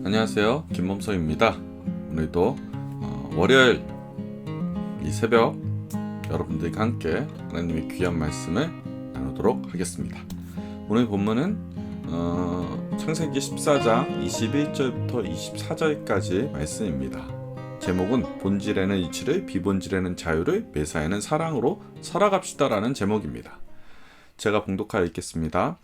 안녕하세요, 김범석입니다. 오늘도 월요일 이 새벽 여러분들과 함께 하나님의 귀한 말씀을 나누도록 하겠습니다. 오늘 본문은 창세기 14장 21절부터 24절까지 말씀입니다. 제목은 본질에는 이치를, 비본질에는 자유를, 매사에는 사랑으로 살아갑시다 라는 제목입니다. 제가 봉독하여 읽겠습니다.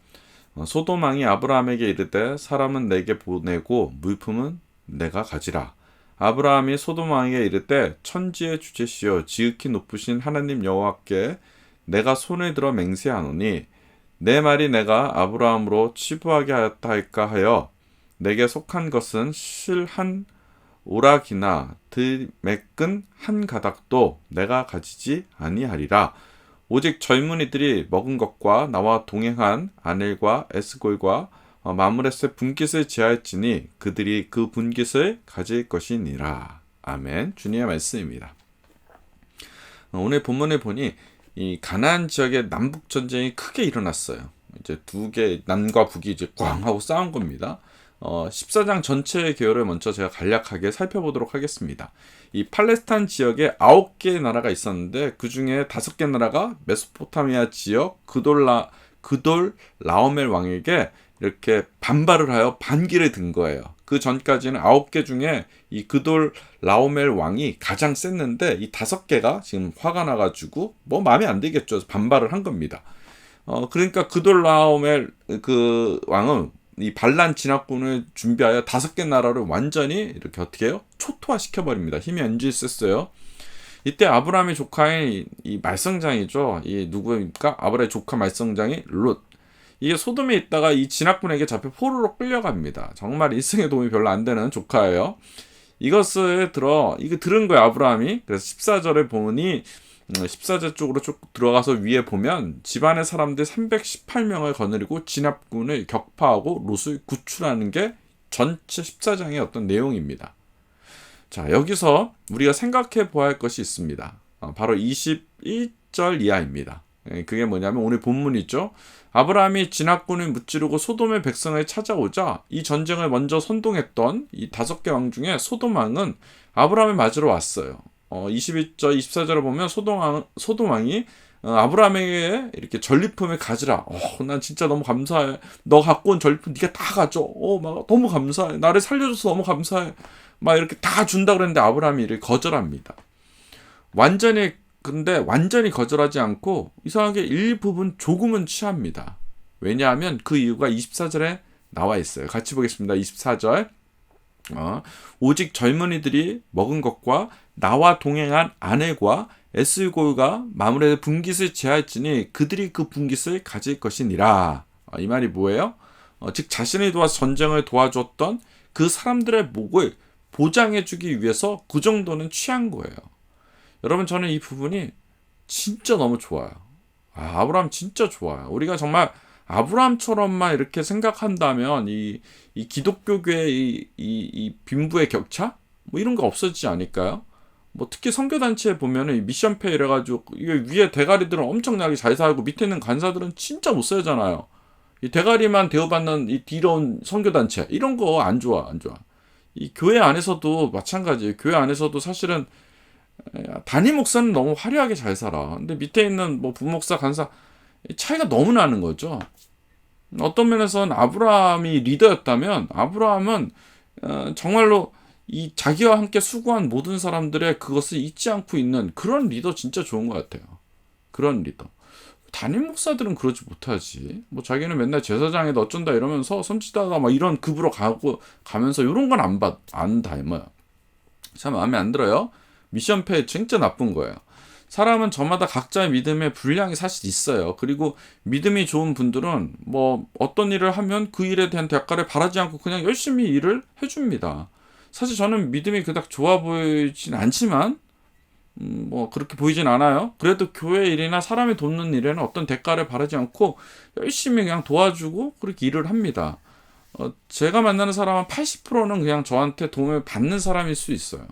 소돔 왕이 아브라함에게 이르되 사람은 내게 보내고 물품은 내가 가지라. 아브라함이 소돔 왕에게 이르되 천지의 주제시여 지극히 높으신 하나님 여호와께 내가 손을 들어 맹세하노니 내 말이 내가 아브라함으로 치부하게 하였다 할까 하여 내게 속한 것은 실 한 오락이나 들매끈 한 가닥도 내가 가지지 아니하리라. 오직 젊은이들이 먹은 것과 나와 동행한 아넬과 에스골과 마므렛의 분깃을 제할지니 그들이 그 분깃을 가질 것이니라. 아멘. 주님의 말씀입니다. 오늘 본문을 보니 이 가나안 지역에 남북 전쟁이 크게 일어났어요. 이제 두 개 남과 북이 이제 꽝 하고 싸운 겁니다. 14장 전체의 개요를 먼저 제가 간략하게 살펴보도록 하겠습니다. 이 팔레스타인 지역에 9개의 나라가 있었는데 그 중에 5개 나라가 메소포타미아 지역 그돌 라오멜 왕에게 이렇게 반발을 하여 반기를 든 거예요. 그 전까지는 9개 중에 이 그돌 라오멜 왕이 가장 셌는데 이 5개가 지금 화가 나가지고 뭐 마음에 안 들겠죠. 반발을 한 겁니다. 그러니까 그돌 라오멜 그 왕은 이 반란 진압군을 준비하여 5개 나라를 완전히 이렇게 어떻게 해요? 초토화시켜버립니다. 힘이 완전히 셌어요. 이때 아브라함의 조카인 이 말썽장이죠. 이 누구입니까? 아브라함의 조카 말썽장이 롯. 이게 소돔에 있다가 이 진압군에게 잡혀 포로로 끌려갑니다. 정말 일생에 도움이 별로 안 되는 조카예요. 이거 들은 거예요, 아브라함이. 그래서 14절에 보니 14절 쪽으로 쭉 들어가서 위에 보면 집안의 사람들 318명을 거느리고 진압군을 격파하고 롯을 구출하는 게 전체 14장의 어떤 내용입니다. 자, 여기서 우리가 생각해 보아야 할 것이 있습니다. 바로 21절 이하입니다. 그게 뭐냐면 오늘 본문이죠. 아브라함이 진압군을 무찌르고 소돔의 백성을 찾아오자 이 전쟁을 먼저 선동했던 이 5개 왕 중에 소돔 왕은 아브라함을 맞으러 왔어요. 21절, 24절을 보면 소돔 왕이 아브라함에게 이렇게 전리품을 가지라. 난 진짜 너무 감사해. 너 갖고 온 전리품 네가 다 가져. 막 너무 감사해. 나를 살려줘서 너무 감사해. 막 이렇게 다 준다 그랬는데 아브라함이 이를 거절합니다. 근데 완전히 거절하지 않고 이상하게 일부분 조금은 취합니다. 왜냐하면 그 이유가 24절에 나와 있어요. 같이 보겠습니다. 24절. 오직 젊은이들이 먹은 것과 나와 동행한 아넬과 에스골과 마므렛의 분깃을 제할지니 그들이 그 분깃을 가질 것이니라. 이 말이 뭐예요? 즉 자신이 도와서 전쟁을 도와줬던 그 사람들의 목을 보장해주기 위해서 그 정도는 취한 거예요. 여러분, 저는 이 부분이 진짜 너무 좋아요. 아브라함 진짜 좋아요. 우리가 정말 아브라함처럼만 이렇게 생각한다면 이 기독교계의 이 빈부의 격차 뭐 이런 거 없어지지 않을까요? 뭐 특히 선교단체에 보면은 이 미션페이 이래가지고 이게 위에 대가리들은 엄청나게 잘 살고 밑에 있는 간사들은 진짜 못 살잖아요. 이 대가리만 대우받는 이 더러운 선교단체 이런 거 안 좋아. 이 교회 안에서도 마찬가지예요. 교회 안에서도 사실은 단임 목사는 너무 화려하게 잘 살아. 근데 밑에 있는 뭐 부목사, 간사 차이가 너무 나는 거죠. 어떤 면에서는 아브라함이 리더였다면 아브라함은 정말로 이 자기와 함께 수고한 모든 사람들의 그것을 잊지 않고 있는 그런 리더 진짜 좋은 것 같아요. 그런 리더. 담임 목사들은 그러지 못하지. 뭐 자기는 맨날 제사장에다 어쩐다 이러면서 섬치다가 막 이런 급으로 가면서 이런 건 안 닮아요. 참 마음에 안 들어요. 미션페이 진짜 나쁜 거예요. 사람은 저마다 각자의 믿음의 분량이 사실 있어요. 그리고 믿음이 좋은 분들은 뭐 어떤 일을 하면 그 일에 대한 대가를 바라지 않고 그냥 열심히 일을 해줍니다. 사실 저는 믿음이 그닥 좋아 보이진 않지만 뭐 그렇게 보이진 않아요. 그래도 교회 일이나 사람이 돕는 일에는 어떤 대가를 바라지 않고 열심히 그냥 도와주고 그렇게 일을 합니다. 제가 만나는 사람은 80%는 그냥 저한테 도움을 받는 사람일 수 있어요.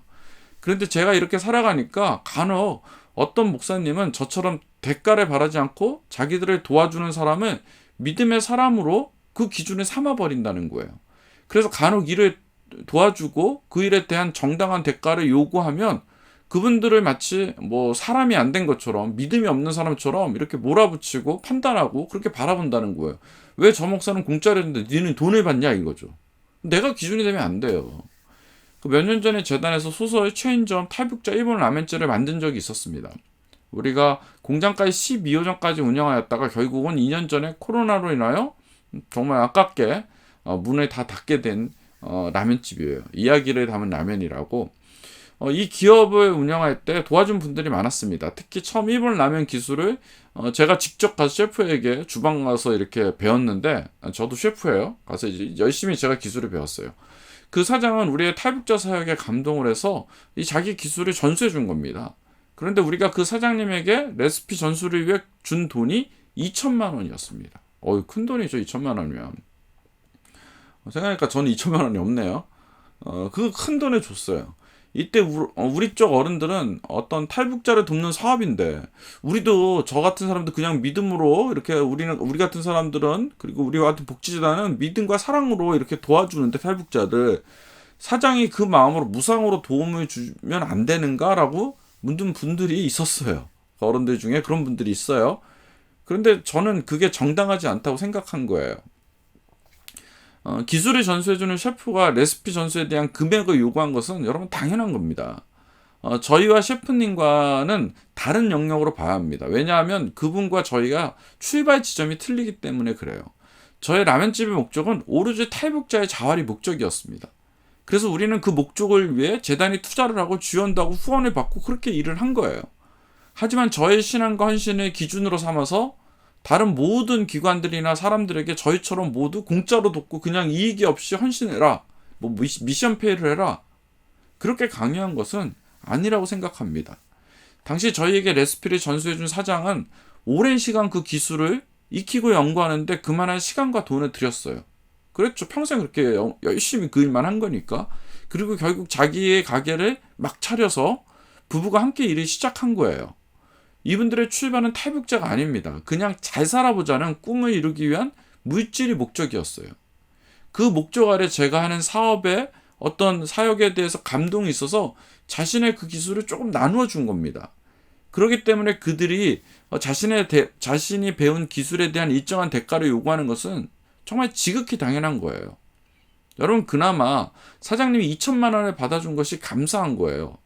그런데 제가 이렇게 살아가니까 간혹 어떤 목사님은 저처럼 대가를 바라지 않고 자기들을 도와주는 사람을 믿음의 사람으로 그 기준에 삼아버린다는 거예요. 그래서 간혹 일을 도와주고 그 일에 대한 정당한 대가를 요구하면 그분들을 마치 뭐 사람이 안 된 것처럼, 믿음이 없는 사람처럼 이렇게 몰아붙이고 판단하고 그렇게 바라본다는 거예요. 왜 저 목사는 공짜로 했는데 니는 돈을 받냐 이거죠. 내가 기준이 되면 안 돼요. 몇 년 전에 재단에서 소설 체인점 탈북자 일본 라멘집을 만든 적이 있었습니다. 우리가 공장까지 12호점까지 운영하였다가 결국은 2년 전에 코로나로 인하여 정말 아깝게 문을 다 닫게 된 라면집이에요. 이야기를 담은 라면이라고. 이 기업을 운영할 때 도와준 분들이 많았습니다. 특히 처음 일본 라면 기술을 제가 직접 가서 셰프에게 주방 가서 이렇게 배웠는데, 저도 셰프예요. 가서 이제 열심히 제가 기술을 배웠어요. 그 사장은 우리의 탈북자 사역에 감동을 해서 이 자기 기술을 전수해 준 겁니다. 그런데 우리가 그 사장님에게 레시피 전수를 위해 준 돈이 2천만 원이었습니다. 큰 돈이죠, 2천만 원이면. 생각하니까 저는 2천만 원이 없네요. 그 큰 돈을 줬어요. 이때 우리 쪽 어른들은 어떤 탈북자를 돕는 사업인데, 우리도 저 같은 사람들 그냥 믿음으로 이렇게 우리 같은 사람들은, 그리고 우리와 같은 복지재단은 믿음과 사랑으로 이렇게 도와주는데, 탈북자들 사장이 그 마음으로 무상으로 도움을 주면 안 되는가라고 묻는 분들이 있었어요. 어른들 중에 그런 분들이 있어요. 그런데 저는 그게 정당하지 않다고 생각한 거예요. 기술을 전수해주는 셰프가 레시피 전수에 대한 금액을 요구한 것은 여러분 당연한 겁니다. 저희와 셰프님과는 다른 영역으로 봐야 합니다. 왜냐하면 그분과 저희가 출발 지점이 틀리기 때문에 그래요. 저희 라면집의 목적은 오로지 탈북자의 자활이 목적이었습니다. 그래서 우리는 그 목적을 위해 재단이 투자를 하고 지원도 하고 후원을 받고 그렇게 일을 한 거예요. 하지만 저의 신앙과 헌신을 기준으로 삼아서 다른 모든 기관들이나 사람들에게 저희처럼 모두 공짜로 돕고 그냥 이익이 없이 헌신해라, 뭐 미션 페이를 해라, 그렇게 강요한 것은 아니라고 생각합니다. 당시 저희에게 레시피를 전수해준 사장은 오랜 시간 그 기술을 익히고 연구하는데 그만한 시간과 돈을 들였어요. 그랬죠. 평생 그렇게 열심히 그 일만 한 거니까. 그리고 결국 자기의 가게를 막 차려서 부부가 함께 일을 시작한 거예요. 이분들의 출발은 탈북자가 아닙니다. 그냥 잘 살아보자는 꿈을 이루기 위한 물질이 목적이었어요. 그 목적 아래 제가 하는 사업에 어떤 사역에 대해서 감동이 있어서 자신의 그 기술을 조금 나누어 준 겁니다. 그렇기 때문에 그들이 자신이 배운 기술에 대한 일정한 대가를 요구하는 것은 정말 지극히 당연한 거예요. 여러분, 그나마 사장님이 2천만 원을 받아준 것이 감사한 거예요.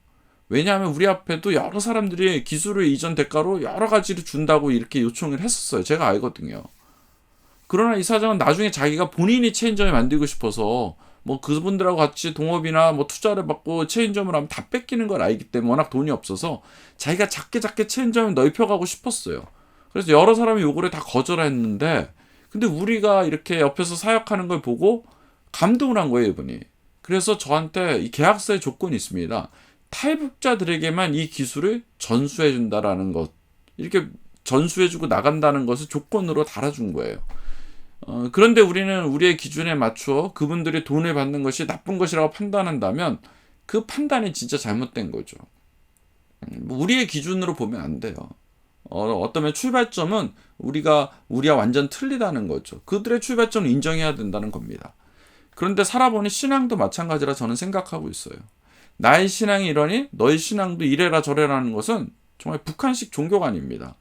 왜냐하면 우리 앞에도 여러 사람들이 기술을 이전 대가로 여러 가지를 준다고 이렇게 요청을 했었어요. 제가 알거든요. 그러나 이 사장은 나중에 자기가 본인이 체인점을 만들고 싶어서 뭐 그분들하고 같이 동업이나 뭐 투자를 받고 체인점을 하면 다 뺏기는 걸 알기 때문에 워낙 돈이 없어서 자기가 작게 체인점을 넓혀가고 싶었어요. 그래서 여러 사람이 요구를 다 거절했는데, 근데 우리가 이렇게 옆에서 사역하는 걸 보고 감동을 한 거예요, 이분이. 그래서 저한테 이 계약서에 조건이 있습니다. 탈북자들에게만 이 기술을 전수해준다라는 것, 이렇게 전수해주고 나간다는 것을 조건으로 달아준 거예요. 그런데 우리는 우리의 기준에 맞추어 그분들이 돈을 받는 것이 나쁜 것이라고 판단한다면 그 판단이 진짜 잘못된 거죠. 우리의 기준으로 보면 안 돼요. 어쩌면 출발점은 우리와 완전 틀리다는 거죠. 그들의 출발점을 인정해야 된다는 겁니다. 그런데 살아보니 신앙도 마찬가지라 저는 생각하고 있어요. 나의 신앙이 이러니 너의 신앙도 이래라 저래라는 것은 정말 북한식 종교관입니다.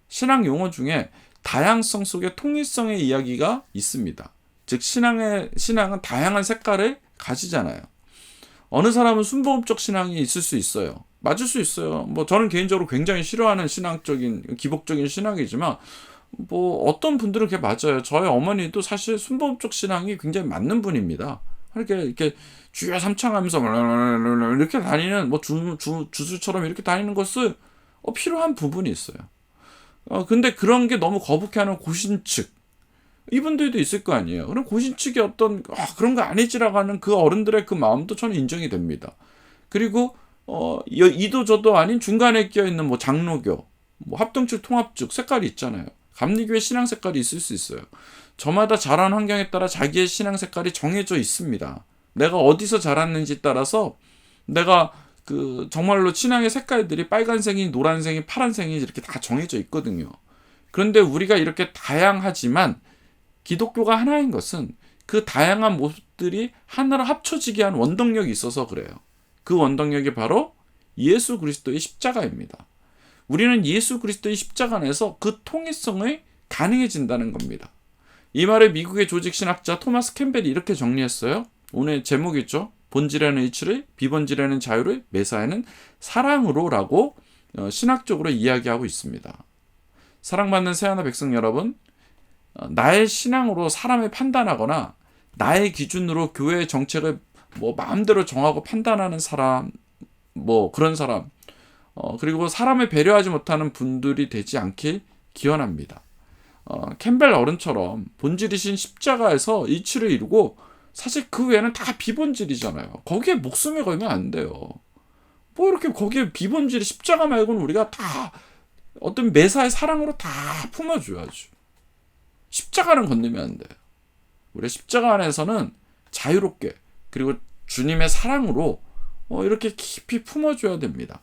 신앙 용어 중에 다양성 속에 통일성의 이야기가 있습니다. 즉 신앙은 다양한 색깔을 가지잖아요. 어느 사람은 순보험적 신앙이 있을 수 있어요. 맞을 수 있어요. 뭐 저는 개인적으로 굉장히 싫어하는 기복적인 신앙이지만 뭐 어떤 분들은 그게 맞아요. 저희 어머니도 사실 순보험적 신앙이 굉장히 맞는 분입니다. 이렇게 주여 삼창하면서 이렇게 다니는 뭐 주술처럼 이렇게 다니는 것을 필요한 부분이 있어요. 근데 그런 게 너무 거북해하는 고신측 이분들도 있을 거 아니에요. 그럼 고신측이 어떤 그런 거 아니지라고 하는 그 어른들의 그 마음도 저는 인정이 됩니다. 그리고 이도 저도 아닌 중간에 끼어 있는 뭐 장로교, 뭐 합동측 통합측 색깔이 있잖아요. 감리교의 신앙 색깔이 있을 수 있어요. 저마다 자란 환경에 따라 자기의 신앙 색깔이 정해져 있습니다. 내가 어디서 자랐는지 따라서 내가 정말로 신앙의 색깔들이 빨간색이, 노란색이, 파란색이 이렇게 다 정해져 있거든요. 그런데 우리가 이렇게 다양하지만 기독교가 하나인 것은 그 다양한 것들이 하나로 합쳐지게 한 원동력이 있어서 그래요. 그 원동력이 바로 예수 그리스도의 십자가입니다. 우리는 예수 그리스도의 십자가 안에서 그 통일성이 가능해진다는 겁니다. 이 말을 미국의 조직신학자 토마스 캠벨이 이렇게 정리했어요. 오늘 제목이죠. 본질에는 이치를, 비본질에는 자유를, 매사에는 사랑으로 라고 신학적으로 이야기하고 있습니다. 사랑받는 새하나 백성 여러분, 나의 신앙으로 사람을 판단하거나 나의 기준으로 교회의 정책을 마음대로 정하고 판단하는 사람, 그런 사람, 그리고 사람을 배려하지 못하는 분들이 되지 않길 기원합니다. 캠벨 어른처럼 본질이신 십자가에서 이치를 이루고 사실 그 외에는 다 비본질이잖아요. 거기에 목숨을 걸면 안 돼요. 이렇게 거기에 비본질이 십자가 말고는 우리가 다 어떤 매사의 사랑으로 다 품어줘야죠. 십자가는 건드리면 안 돼요. 우리 십자가 안에서는 자유롭게 그리고 주님의 사랑으로 이렇게 깊이 품어줘야 됩니다.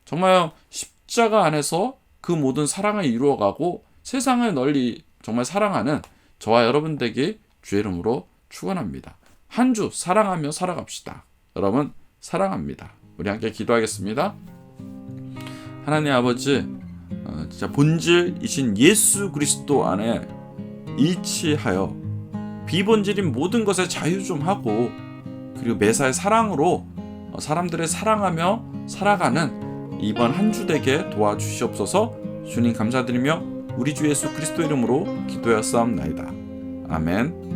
정말 십자가 안에서 그 모든 사랑을 이루어가고 세상을 널리 정말 사랑하는 저와 여러분 되길 주의 이름으로 축원합니다. 한 주 사랑하며 살아갑시다. 여러분 사랑합니다. 우리 함께 기도하겠습니다. 하나님 아버지, 진짜 본질이신 예수 그리스도 안에 일치하여 비본질인 모든 것에 자유 좀 하고 그리고 매사의 사랑으로 사람들을 사랑하며 살아가는 이번 한 주 되게 도와주시옵소서. 주님 감사드리며 우리 주 예수 그리스도 이름으로 기도하였사옵나이다. 아멘.